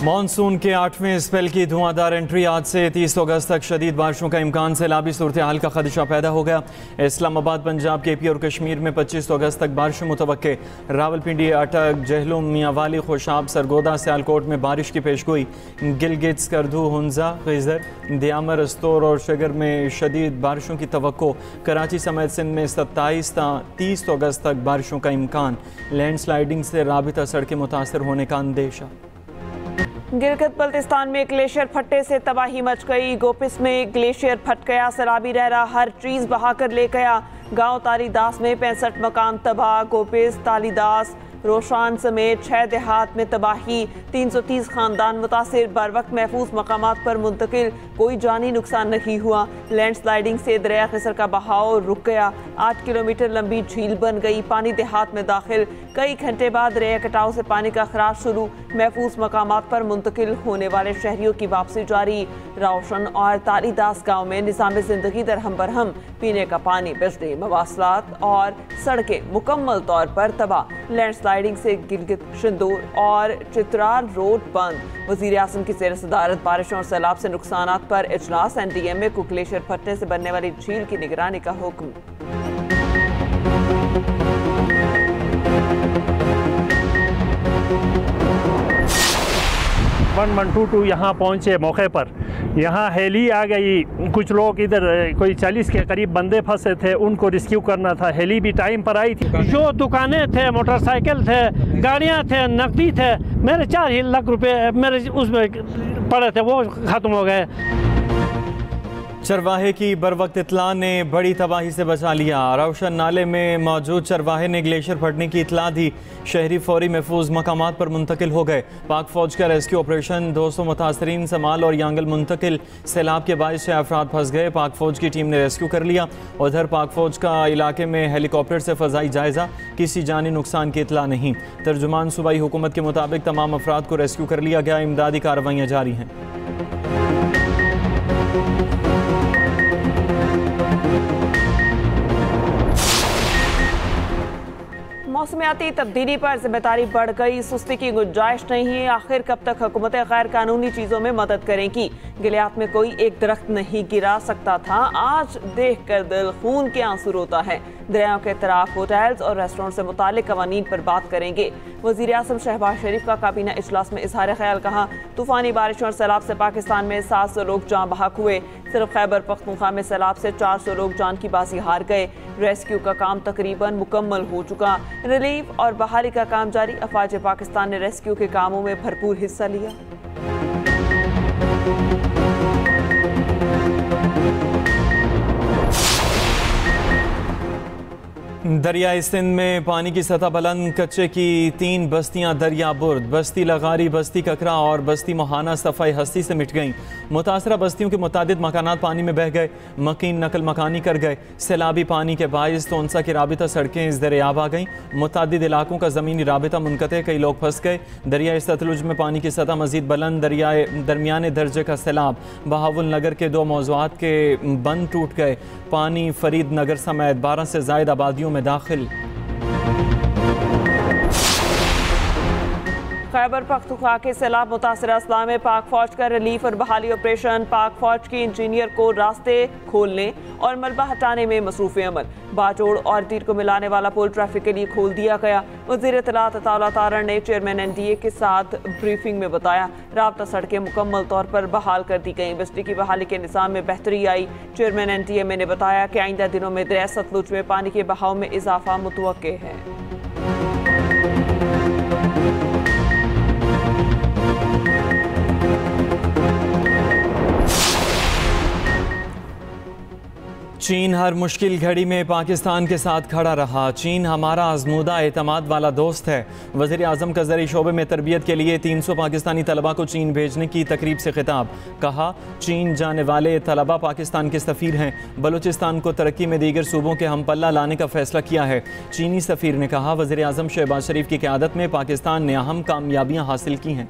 Monsoon के 8वें spell की धुआंधार entry आज से 30 अगस्त तक शदीद बारिशों का इम्कान, सैलाबी सूरत हाल का खदशा पैदा हो गया। इस्लामाबाद, पंजाब, केपी और कश्मीर में 25 अगस्त तक बारिश मुतवक्के। रावलपिंडी, अटक, जहलुम, मियांवाली, खुशाब, सरगोदा, सियालकोट में बारिश की पेशगोई। गिलगित, स्कर्दू, हुंजा, खिजर, दियामर, अस्तोर और शगर में शदीद बारिशों की तवक्को। कराची समेत सिंध में 27 ta 30 अगस्त तक बारिशों का इम्कान। लैंडस्लाइडिंग से राबिता सड़कें मुतासर होने का अंदेशा। गिलगित बल्तिस्तान में ग्लेशियर फटने से तबाही मच गई। गोपिस में ग्लेशियर फट गया, सैलाबी रहरा हर चीज बहाकर ले गया। गांव तालीदास में 65 मकान तबाह। गोपिस, तालीदास, रोशान समेत 6 देहात में तबाही। 330 खानदान मुतासिर, बर वक्त महफूज मकामात पर मुंतकिल। कोई जानी नुकसान नहीं हुआ। लैंडस्लाइडिंग से दरिया खिसर का बहाव रुक गया। 8 किलोमीटर लंबी झील बन गई, पानी देहात में दाखिल। कई घंटे बाद दरिया कटाव से पानी का खराज शुरू। महफूज मकामात पर मुंतकिल होने वाले शहरियों की वापसी जारी। रोशन और तालीदास गाँव में निज़ाम जिंदगी दरहम बरहम। पीने का पानी, बिजली, मवासलात और सड़कें मुकम्मल तौर पर तबाह। लैंडस्लाइडिंग से गिलगित, शिंदूर और चित्राल रोड बंद। वज़ीर आज़म की ज़ेर सदारत बारिशों और सैलाब से नुकसानात पर इजलास। NDMA को ग्लेशियर फटने से बनने वाली झील की निगरानी का हुक्म। (1122) यहाँ पहुँचे मौके पर। यहाँ हेली आ गई। कुछ लोग इधर कोई 40 के करीब बंदे फंसे थे, उनको रिस्क्यू करना था। हेली भी टाइम पर आई थी। जो दुकानें थे, मोटरसाइकिल थे, गाड़ियाँ थे, नकदी थे, मेरे 4 लाख रुपए मेरे उसमें पड़े थे, वो ख़त्म हो गए। चरवाहे की बरवक्त इतला ने बड़ी तबाही से बचा लिया। रोशन नाले में मौजूद चरवाहे ने ग्लेशियर फटने की इतला दी। शहरी फौरी महफूज मकामात पर मुंतकिल हो गए। पाक फौज का रेस्क्यू ऑपरेशन। 200 मुतासरीन समाल और यांगल मुंतकिल। सैलाब के बायस 6 अफराद फंस गए। पाक फौज की टीम ने रेस्क्यू कर लिया। उधर पाक फौज का इलाके में हेलीकॉप्टर से फ़ज़ाई जायजा। किसी जानी नुकसान की इतला नहीं। तर्जुमान सूबाई हुकूमत के मुताबिक तमाम अफराद को रेस्क्यू कर लिया गया। इमदादी कार्रवाइयाँ जारी हैं। मौसमियाती तब्दीली पर जिम्मेदारी बढ़ गई। सुस्ती की गुंजाइश नहीं। आखिर कब तक हुकूमतें गैर कानूनी चीज़ों में मदद करेंगी। गिलियात में कोई एक दरख्त नहीं गिरा सकता था, आज देख कर दिल खून के आंसू रोता है। दरियाओं के तराफ होटल्स और रेस्टोरेंट से मुतालिक कवानीन पर बात करेंगे। वज़ीर आज़म शहबाज शरीफ का काबीना इजलास में इजहार ख्याल। कहा, तूफ़ानी बारिशों और सैलाब से पाकिस्तान में 700 लोग जान बहक हुए। सिर्फ खैबर पख्तूनख्वा में सैलाब से 400 लोग जान की बाजी हार गए। रेस्क्यू का काम तकरीबन मुकम्मल हो चुका। रिलीफ और बहाली का काम जारी। अफवाज पाकिस्तान ने रेस्क्यू के कामों में भरपूर हिस्सा लिया। दरियाई सिंध में पानी की सतह बुलंद। कच्चे की 3 बस्तियां दरिया बुर्द, बस्ती लगारी, बस्ती ककरा और बस्ती मोहाना सफाई हस्ती से मिट गईं। मुतासरा बस्तियों के मुतादिद मकानात पानी में बह गए। मकीन नकल मकानी कर गए। सैलाबी पानी के बायस तोनसा की राबिता सड़कें इस दरियाब आ गईं। मुतादिद इलाकों का ज़मीनी राबिता मुनक़ते, कई लोग फंस गए। दरियाई सतलुज में पानी की सतह मजीद बुलंद। दरमियाने दर्जे का सैलाब। बहावुल नगर के 2 मौज़ूआत के बंद टूट गए। पानी फरीद नगर समेत 12 से ज़ायद आबादियों में दाखिल। खैबर पख्तूनख्वा के सैलाब मुतासर अजला में पाक फौज का रिलीफ और बहाली ऑपरेशन। पाक फौज के इंजीनियर को रास्ते खोलने और मलबा हटाने में मसरूफ अमल। बाजोड़ और तीर को मिलाने वाला पुल ट्रैफिक के लिए खोल दिया गया। वज़ीर इत्तलात अताउल्लाह तारण ने चेयरमैन NDA के साथ ब्रीफिंग में बताया, राब्ता सड़कें मुकम्मल तौर पर बहाल कर दी गई। बिजली की बहाली के निज़ाम में बेहतरी आई। चेयरमैन NDA ने बताया कि आइंदा दिनों में दरिया सतलुज में पानी के बहाव में इजाफा मुतवक्के है। चीन हर मुश्किल घड़ी में पाकिस्तान के साथ खड़ा रहा। चीन हमारा आजमूदा एतमाद वाला दोस्त है। वज़ीर आज़म का ज़री शोबे में तरबियत के लिए 300 पाकिस्तानी तलबा को चीन भेजने की तकरीब से खिताब। कहा, चीन जाने वाले तलबा पाकिस्तान के सफ़ीर हैं। बलूचिस्तान को तरक्की में दीगर सूबों के हम पल्ला लाने का फैसला किया है। चीनी सफ़ीर ने कहा, वज़ीर आज़म शहबाज शरीफ की क़यादत में पाकिस्तान ने अहम कामयाबियाँ हासिल की हैं।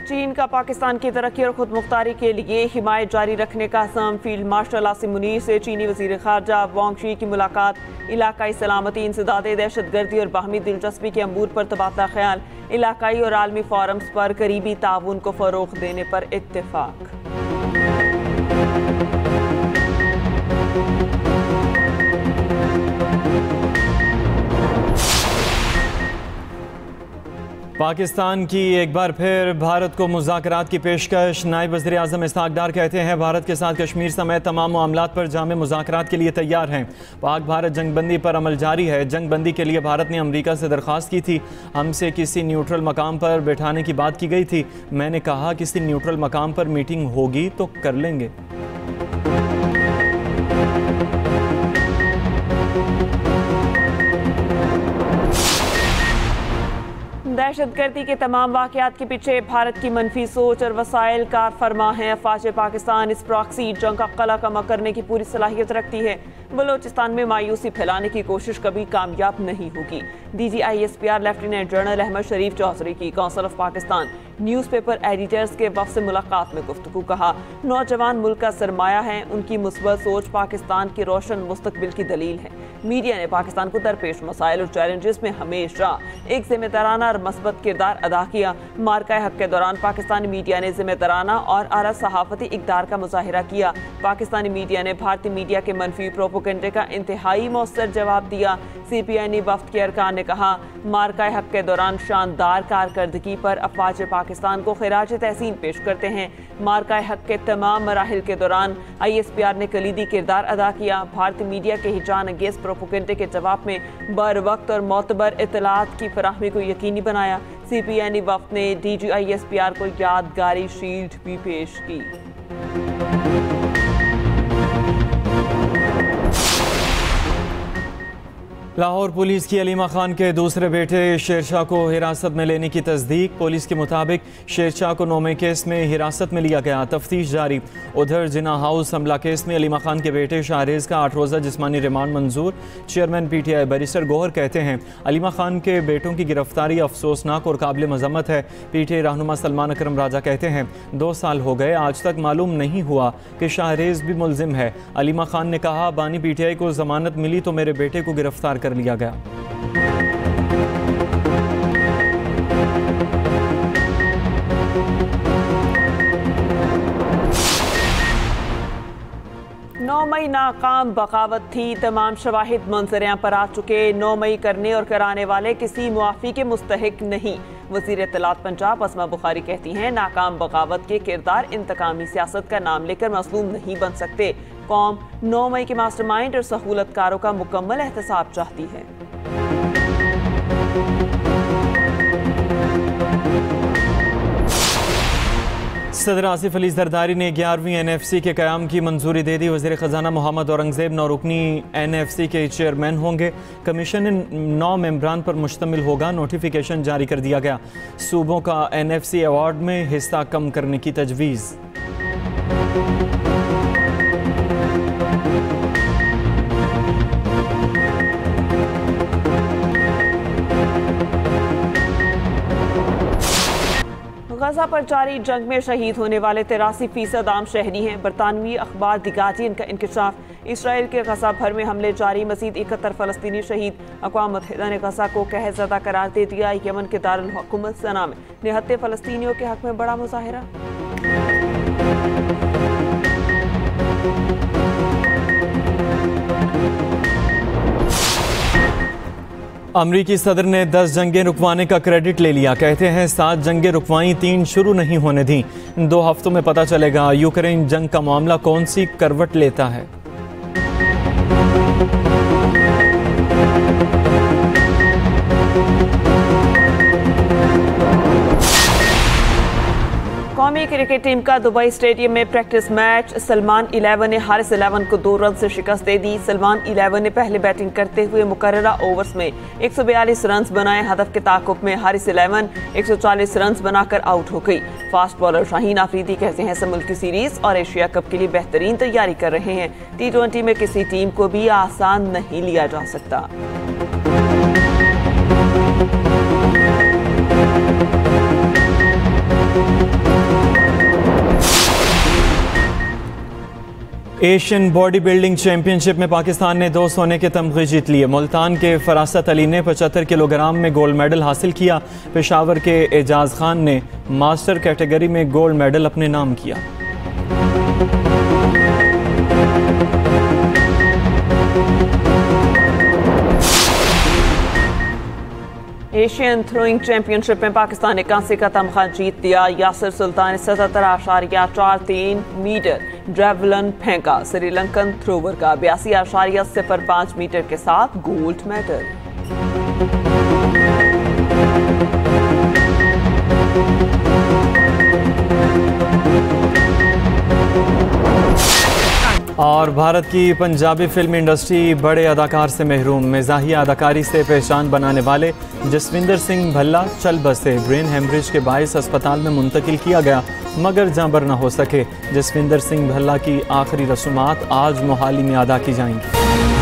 चीन का पाकिस्तान की तरक्की और खुद मुख्तारी के लिए हिमायत जारी रखने का असम। फील्ड मार्शल आसिम मुनीर से चीनी वजीर खारजा वांग शी की मुलाकात। इलाकाई सलामती, इंसदादे, दहशतगर्दी और बाहमी दिलचस्पी के अमूर पर तबादला ख्याल। इलाकाई और आलमी फोरम्स पर करीबी ताउन को फ़रोग़ देने पर इत्तेफाक। पाकिस्तान की एक बार फिर भारत को मुज़ाकरात की पेशकश। नायब वज़ीर आज़म इसहाक़ डार कहते हैं भारत के साथ कश्मीर समेत तमाम मामलात पर जामे मुज़ाकरात के लिए तैयार हैं। पाक भारत जंगबंदी पर अमल जारी है। जंगबंदी के लिए भारत ने अमरीका से दरख्वास्त की थी। हमसे किसी न्यूट्रल मकाम पर बैठाने की बात की गई थी। मैंने कहा किसी न्यूट्रल मकाम पर मीटिंग होगी तो कर लेंगे। दहशतगर्दी के तमाम वाक़यात के पीछे भारत की मनफी सोच और वसाइल कार फरमा है। अफवाज पाकिस्तान इस प्रॉक्सी जंग का कला कमा करने की पूरी सलाहियत रखती है। बलोचिस्तान में मायूसी फैलाने की कोशिश कभी कामयाब नहीं होगी। DGISPR लेफ्टिनेंट जनरल अहमद शरीफ चौधरी की council of Pakistan newspaper editors के वफ़द से मुलाकात में गुफ्तगू। कहा नौजवान मुल्क का सरमाया है, उनकी मुस्बत सोच पाकिस्तान के रोशन मुस्तकबिल की दलील है। मीडिया ने पाकिस्तान को दरपेश मसाइल और चैलेंजेस में हमेशा एक जिम्मेदाराना और मस्बत किरदार अदा किया। मार्का हक के दौरान पाकिस्तानी मीडिया ने जिम्मेदाराना और आला सहाफती इक़दार का मुजाहिरा किया। पाकिस्तानी मीडिया ने भारतीय मीडिया के मनफी प्रोपोगंडे का इंतहाई मौसर जवाब दिया। CPNE वफ़द के अरकान ने कहा मार्का हक के दौरान शानदार कारकर्दगी पर अफवाज पाकिस्तान को खिराज तहसीन पेश करते हैं। मार्का हक के तमाम मराहिल के दौरान ISPR ने कलीदी किरदार अदा किया। भारतीय मीडिया के हिजान अंगेज प्रोपोगंडे के जवाब में बर वक्त और मोतबर इतलात की फराहमी को यकीनी बनाया। CPNE वफ़द ने DGISPR को यादगारी शील्ड भी पेश की। लाहौर पुलिस की अलीमा खान के दूसरे बेटे शेरशाह को हिरासत में लेने की तस्दीक। पुलिस के मुताबिक शेरशाह को 9 केस में हिरासत में लिया गया, तफ्तीश जारी। उधर जिना हाउस हमला केस में अलीमा खान के बेटे शाहरेज का 8 रोज़ा जिस्मानी रिमांड मंजूर। चेयरमैन PTI बैरिस्टर गौहर कहते हैं अलीमा खान के बेटों की गिरफ्तारी अफसोसनाक और काबिल मजम्मत है। PTI रहनुमा सलमान अकरम राजा कहते हैं 2 साल हो गए, आज तक मालूम नहीं हुआ कि शाहरेज भी मुलजिम है। अलीमा खान ने कहा बानी PTI को जमानत मिली तो मेरे बेटे को गिरफ्तार कर लिया गया। नौ मई नाकाम बगावत थी, तमाम शवाहिद मंजरियां पर आ चुके। 9 मई करने और कराने वाले किसी मुआफ़ी के मुस्तहिक नहीं। वज़ीर इत्तलात पंजाब अस्मा बुखारी कहती हैं नाकाम बगावत के किरदार इंतकामी सियासत का नाम लेकर मसलूम नहीं बन सकते। कौम 9 मई के मास्टरमाइंड और सहूलतकारों का मुकम्मल एहतसाब चाहती है। सदर आसिफ अली जरदारी ने 11वीं NFC के क़याम की मंजूरी दे दी। वज़ीर ख़जाना मोहम्मद औरंगज़ेब 9 रुकनी NFC के चेयरमैन होंगे। कमीशन 9 मेंबरान पर मुश्तमिल होगा। नोटिफिकेशन जारी कर दिया गया। सूबों का NFC अवार्ड में हिस्सा कम करने की तजवीज़। गजा पर जारी जंग में शहीद होने वाले 83% आम शहरी हैं। बरतानवी अखबार द गार्डियन का इंकशाफ। इसराइल के गजा भर में हमले जारी, मजीद 71 फ़लस्तीनी शहीद। अक़वाम मुत्तहिदा ने गजा को कहरज़दा करार दे दिया। यमन के दारुल हुकूमत सना में निहत्ते फ़लस्तीनियों के हक में बड़ा मुजाहिरा। अमरीकी सदर ने 10 जंगें रुकवाने का क्रेडिट ले लिया। कहते हैं 7 जंगें रुकवाई, 3 शुरू नहीं होने दी। 2 हफ्तों में पता चलेगा यूक्रेन जंग का मामला कौन सी करवट लेता है। कौमी क्रिकेट टीम का दुबई स्टेडियम में प्रैक्टिस मैच। सलमान 11 ने हारिस 11 को 2 रन से शिकस्त दे दी। सलमान 11 ने पहले बैटिंग करते हुए मुकर्ररा ओवर्स में 142 रन बनाए। हदफ के ताकुब में हारिस 11 140 रन बनाकर आउट हो गई। फास्ट बॉलर शाहीन आफरीदी कहते हैं सब मुल्की सीरीज और एशिया कप के लिए बेहतरीन तैयारी कर रहे हैं। T20 में किसी टीम को भी आसान नहीं लिया जा सकता। एशियन बॉडी बिल्डिंग चैंपियनशिप में पाकिस्तान ने 2 सोने के तमगे जीत लिए। मुल्तान के फरासत अली ने 75 किलोग्राम में गोल्ड मेडल हासिल किया। पेशावर के एजाज खान ने मास्टर कैटेगरी में गोल्ड मेडल अपने नाम किया। एशियन थ्रोइंग चैंपियनशिप में पाकिस्तान ने कांसे का तमगा जीत लिया। यासिर सुल्तान ने 77.43 मीटर ड्रेवलन फेंका। श्रीलंकन थ्रोवर का 82.05 मीटर के साथ गोल्ड मेडल। और भारत की पंजाबी फिल्म इंडस्ट्री बड़े अदाकार से महरूम। मिजाहिया अदाकारी से पहचान बनाने वाले जसविंदर सिंह भल्ला चल बसे। ब्रेन हेमरेज के बायस अस्पताल में मुंतकिल किया गया मगर जांबर न हो सके। जसविंदर सिंह भल्ला की आखिरी रसूमात आज मोहाली में अदा की जाएंगी।